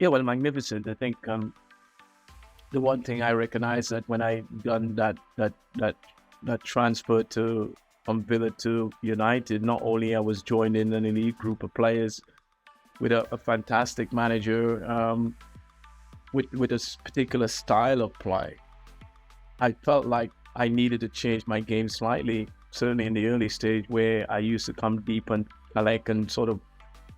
Yeah, well, magnificent. I think the one thing I recognize that when I done that transfer to from Villa to United, not only I was joined in an elite group of players with a fantastic manager, with a particular style of play. I felt like I needed to change my game slightly, certainly in the early stage where I used to come deep and collect and sort of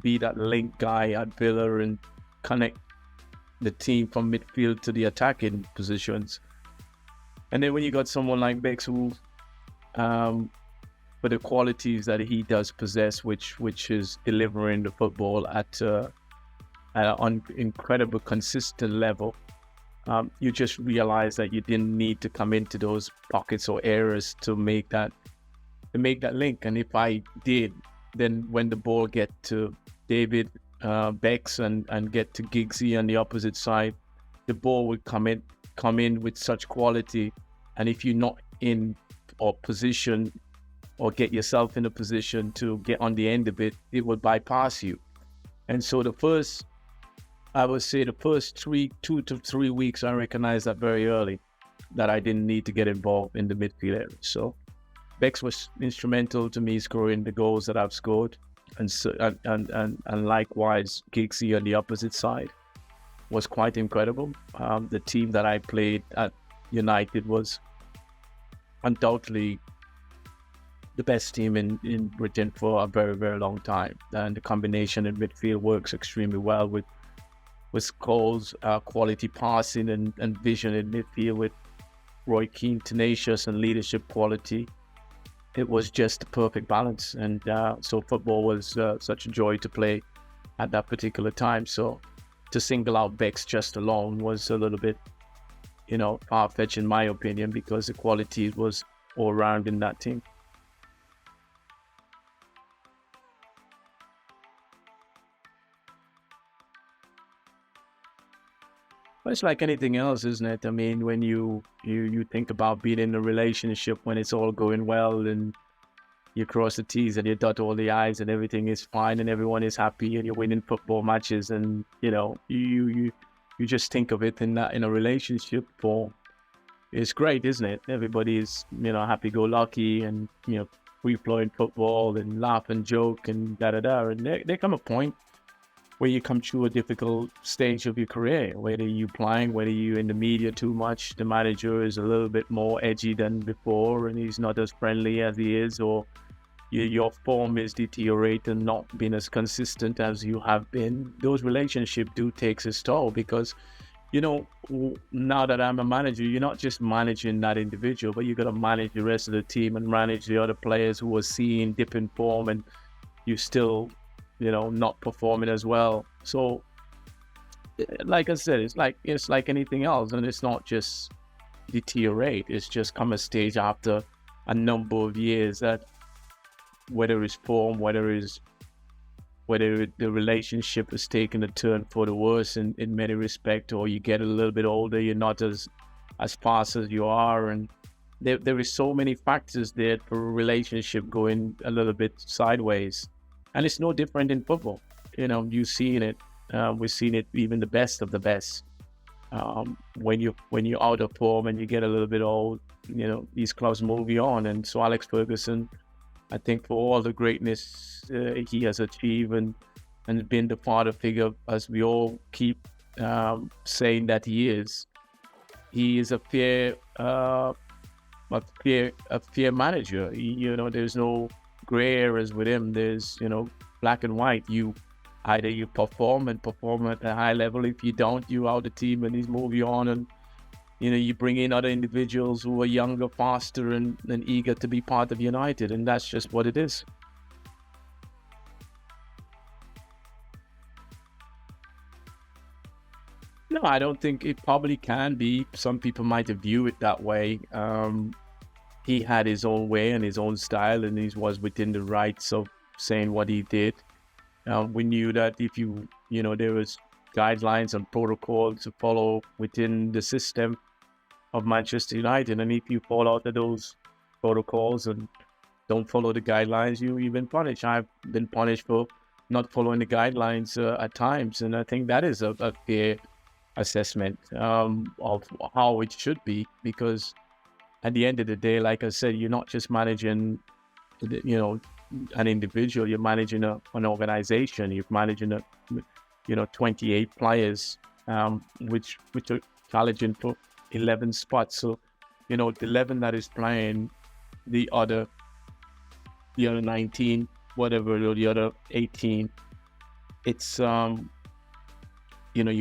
be that link guy at Villa and connect the team from midfield to the attacking positions. And then when you got someone like Bex who, for the qualities that he does possess, which is delivering the football at an incredible consistent level, you just realize that you didn't need to come into those pockets or areas to make that link. And if I did, then when the ball get to David Becks and get to Giggsy on the opposite side, the ball would come in with such quality. And if you're not in or position or get yourself in a position to get on the end of it, it will bypass you. And so I would say the first 2 to 3 weeks, I recognized that very early, that I didn't need to get involved in the midfield area. So Bex was instrumental to me scoring the goals that I've scored, and likewise Giggsy on the opposite side was quite incredible. The team that I played at United was undoubtedly the best team in Britain for a very, very long time, and the combination in midfield works extremely well with Cole's quality passing and vision in midfield, with Roy Keane tenacious and leadership quality. It was just a perfect balance, and so football was such a joy to play at that particular time. So to single out Bex just alone was a little bit, far-fetched in my opinion, because the quality was all around in that team. But it's like anything else, isn't it? I mean, when you think about being in a relationship when it's all going well and you cross the T's and you dot all the I's and everything is fine and everyone is happy and you're winning football matches, and you just think of it in a relationship form. It's great, isn't it? Everybody is happy-go-lucky and free-flowing football and laugh and joke and da-da-da. And there come a point where you come through a difficult stage of your career, whether you're playing, whether you're in the media too much, the manager is a little bit more edgy than before and he's not as friendly as he is, or your form is deteriorating, not being as consistent as you have been. Those relationships do take its toll, because now that I'm a manager, you're not just managing that individual, but you got to manage the rest of the team and manage the other players who are seeing dip in form and you still not performing as well. So like I said, it's like anything else, and it's not just deteriorate, it's just come a stage after a number of years that whether it's form, whether the relationship is taking a turn for the worse in many respects, or you get a little bit older, you're not as fast as you are, and there is so many factors there for a relationship going a little bit sideways. And it's no different in football. You've seen it. We've seen it, even the best of the best. When you're out of form and you get a little bit old, these clubs move you on. And so Alex Ferguson, I think, for all the greatness he has achieved and been the father figure, as we all keep saying that he is a fair manager. There's no gray areas with him. There's black and white. Either you perform at a high level. If you don't, you out the team and he's move you on, and you bring in other individuals who are younger, faster, and eager to be part of United, and that's just what it is. No, I don't think it probably can be. Some people might view it that way. He had his own way and his own style, and he was within the rights of saying what he did. We knew that if there was guidelines and protocols to follow within the system of Manchester United, and if you fall out of those protocols and don't follow the guidelines, you've been punished. I've been punished for not following the guidelines at times. And I think that is a fair assessment of how it should be, because at the end of the day, like I said, you're not just managing, an individual. You're managing an organization. You're managing 28 players, which are challenging for 11 spots. So, the 11 that is playing, the other 19, whatever, or the other 18, it's you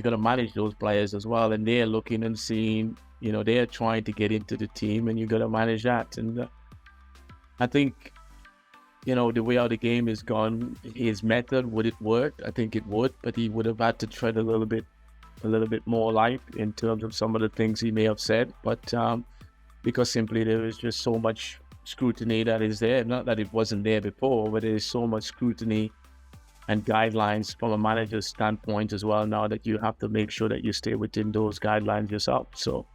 got to manage those players as well, and they're looking and seeing, they're trying to get into the team, and you got to manage that. And I think, the way how the game is gone, his method, would it work? I think it would, but he would have had to tread a little bit more light in terms of some of the things he may have said. But because simply there is just so much scrutiny that is there. Not that it wasn't there before, but there is so much scrutiny and guidelines from a manager's standpoint as well now, that you have to make sure that you stay within those guidelines yourself. So,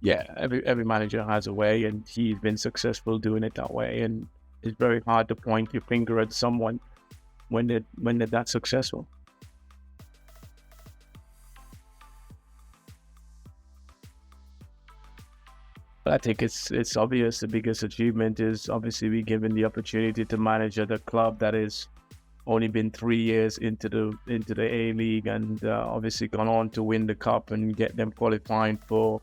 every manager has a way, and he's been successful doing it that way. And it's very hard to point your finger at someone when they're that successful. But I think it's obvious. The biggest achievement is obviously we given the opportunity to manage at a club that has only been 3 years into the A League, and obviously gone on to win the cup and get them qualifying for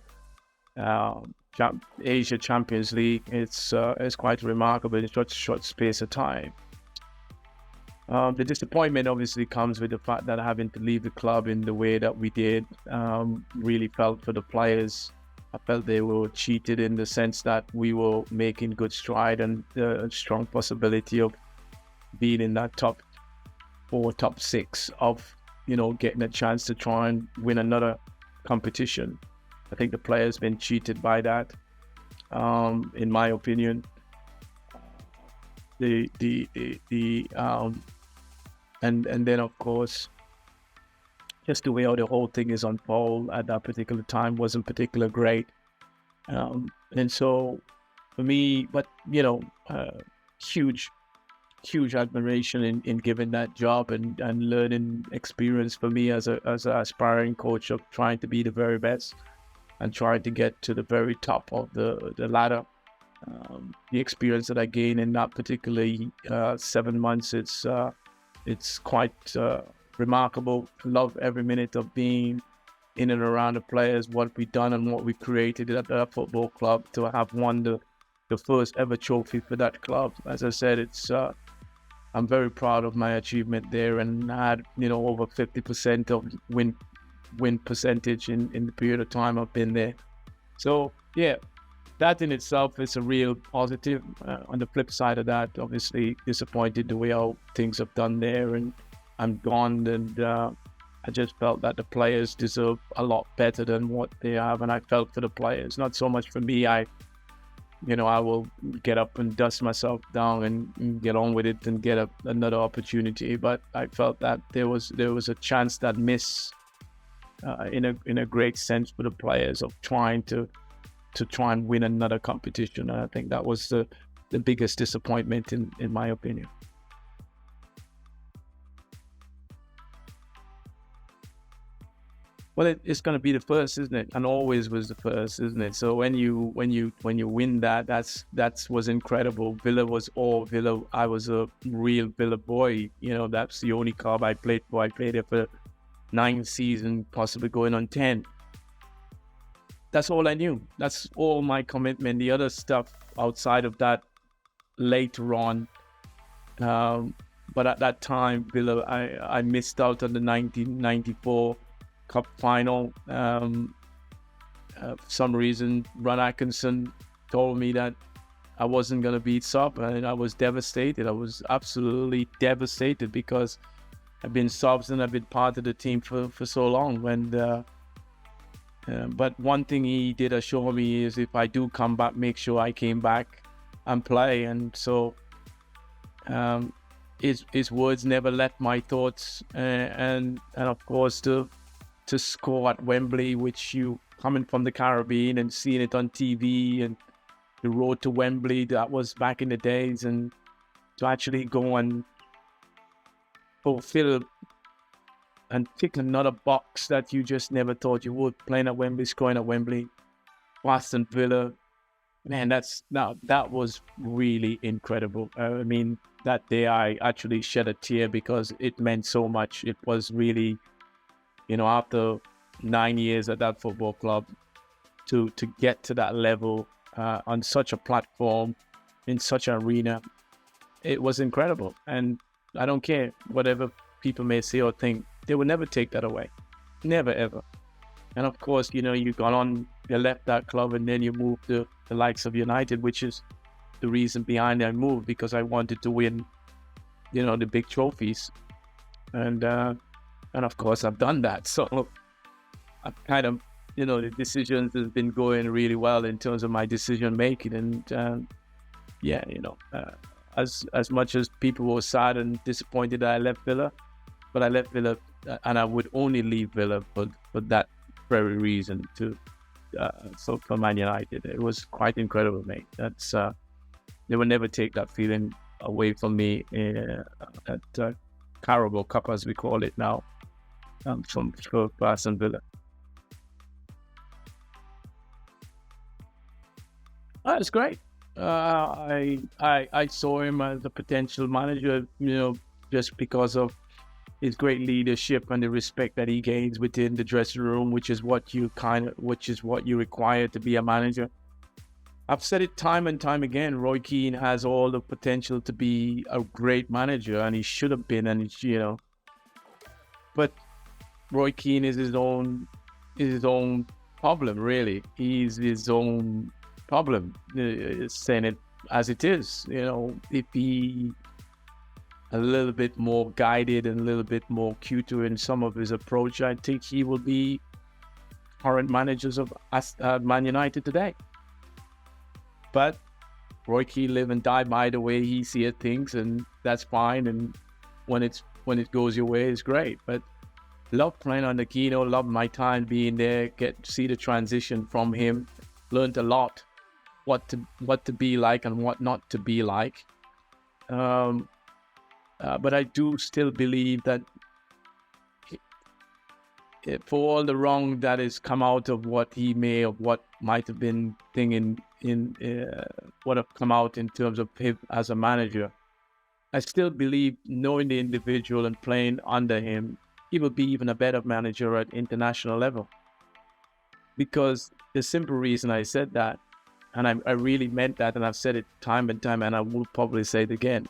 Asia Champions League. It's quite remarkable in such a short space of time. The disappointment obviously comes with the fact that having to leave the club in the way that we did, really felt for the players. I felt they were cheated in the sense that we were making good stride, and a strong possibility of being in that top 4, top 6 of, getting a chance to try and win another competition. I think the players been cheated by that, in my opinion. And then of course, just the way how the whole thing is unfolded at that particular time wasn't particularly great. And so for me, but huge admiration in giving that job and learning experience for me as an aspiring coach, of trying to be the very best and trying to get to the very top of the ladder. The experience that I gained in that particularly 7 months, it's quite remarkable. Love every minute of being in and around the players, what we done and what we created at that football club, to have won the first ever trophy for that club. As I said, I'm very proud of my achievement there, and I had over 50% of win percentage in the period of time I've been there. So yeah, that in itself is a real positive. On the flip side of that, obviously disappointed the way how things have done there, and I'm gone, and I just felt that the players deserve a lot better than what they have, and I felt for the players, not so much for me. I will get up and dust myself down and get on with it and get another opportunity. But I felt that there was a chance that missed in a great sense for the players of trying to try and win another competition. And I think that was the biggest disappointment in my opinion. Well, it's going to be the first, isn't it? And always was the first, isn't it? So when you win that was incredible. Villa was all Villa. I was a real Villa boy. That's the only club I played for. I played there for 9 seasons, possibly going on 10. That's all I knew. That's all my commitment. The other stuff outside of that later on. But at that time, Villa, I missed out on the 1994 Cup final. For some reason, Ron Atkinson told me that I wasn't going to beat Sub, and I was devastated. I was absolutely devastated, because I've been subs and I've been part of the team for so long. But one thing he did assure me is, if I do come back, make sure I came back and play. And so his words never left my thoughts. And of course, to score at Wembley, which you coming from the Caribbean and seeing it on TV, and the road to Wembley, that was back in the days, and to actually go and fulfill and tick another box that you just never thought you would. Playing at Wembley, scoring at Wembley, Aston Villa. Man, that was really incredible. I mean, that day I actually shed a tear because it meant so much. It was really, after 9 years at that football club, to get to that level on such a platform, in such an arena, it was incredible. And I don't care whatever people may say or think, they will never take that away. Never, ever. And of course, you left that club and then you moved to the likes of United, which is the reason behind I moved, because I wanted to win, the big trophies. And of course I've done that. So I've kind of, the decisions has been going really well in terms of my decision making. And as much as people were sad and disappointed that I left Villa, but I left Villa and I would only leave Villa for that very reason for Man United. It was quite incredible, mate. That's they will never take that feeling away from me at Carabao Cup, as we call it now, for Aston Villa. That's great. I saw him as a potential manager, just because of his great leadership and the respect that he gains within the dressing room, which is what you require to be a manager. I've said it time and time again. Roy Keane has all the potential to be a great manager, and he should have been. And but Roy Keane is his own problem. Really, he's his own problem. Saying it as it is. If he a little bit more guided and a little bit more cuter in some of his approach, I think he will be current managers of Man United today. But Roy Keane live and die by the way he sees things, and that's fine. And when it goes your way, it's great. But love playing under Keane, love my time being there, get to see the transition from him, learned a lot what to be like and what not to be like. But I do still believe that for all the wrong that has come out of what might have been in what have come out in terms of him as a manager, I still believe, knowing the individual and playing under him, he will be even a better manager at international level. Because the simple reason I said that, and I really meant that, and I've said it time and time, and I will probably say it again.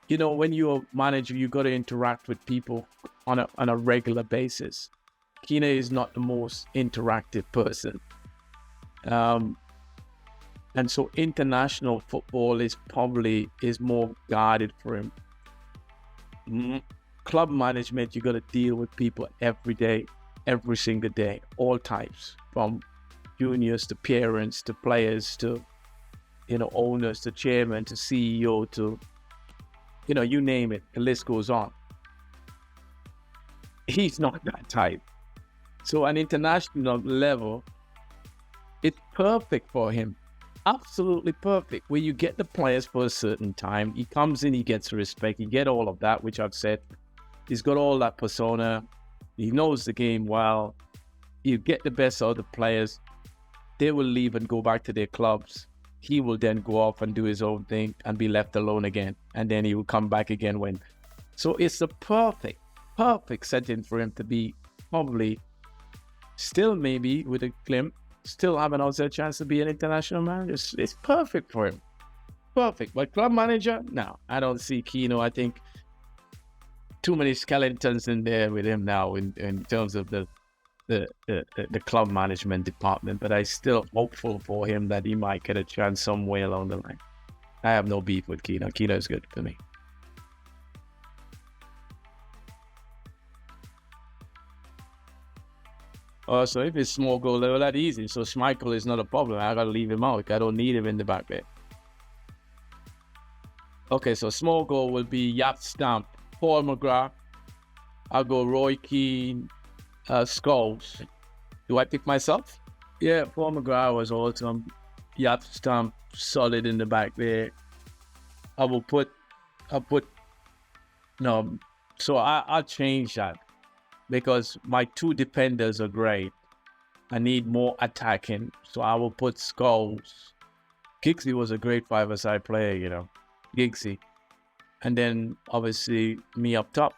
When you're a manager, you got to interact with people on a regular basis. Keane is not the most interactive person. And so international football is more guarded for him. Club management, you got to deal with people every day, every single day, all types, from juniors to parents to players to, owners to chairman to CEO to, you name it, the list goes on. He's not that type. So an international level, it's perfect for him. Absolutely perfect. Where you get the players for a certain time. He comes in, he gets respect. You get all of that, which I've said. He's got all that persona. He knows the game well. You get the best out of the players. They will leave and go back to their clubs. He will then go off and do his own thing and be left alone again. And then he will come back again when. So it's a perfect setting for him to be probably still, maybe with a glimpse, still have an outside chance to be an international manager. It's perfect for him. Perfect. But club manager? No, I don't see Keane. I think too many skeletons in there with him now in terms of the club management department, but I still hopeful for him that he might get a chance somewhere along the line. I have no beef with Keane. Keane is good for me. So if it's small goal level, that's easy. So Schmeichel is not a problem. I gotta leave him out. I don't need him in the back there. Okay, so small goal will be Yap Stamp, Paul McGrath. I'll go Roy Keane, Scholes. Do I pick myself? Yeah, Paul McGrath was awesome. Yap Stamp, solid in the back there. I'll put No, so I'll change that because my two defenders are great. I need more attacking, so I will put Scholes. Giggsy was a great five-a-side player, Giggsy. And then obviously me up top.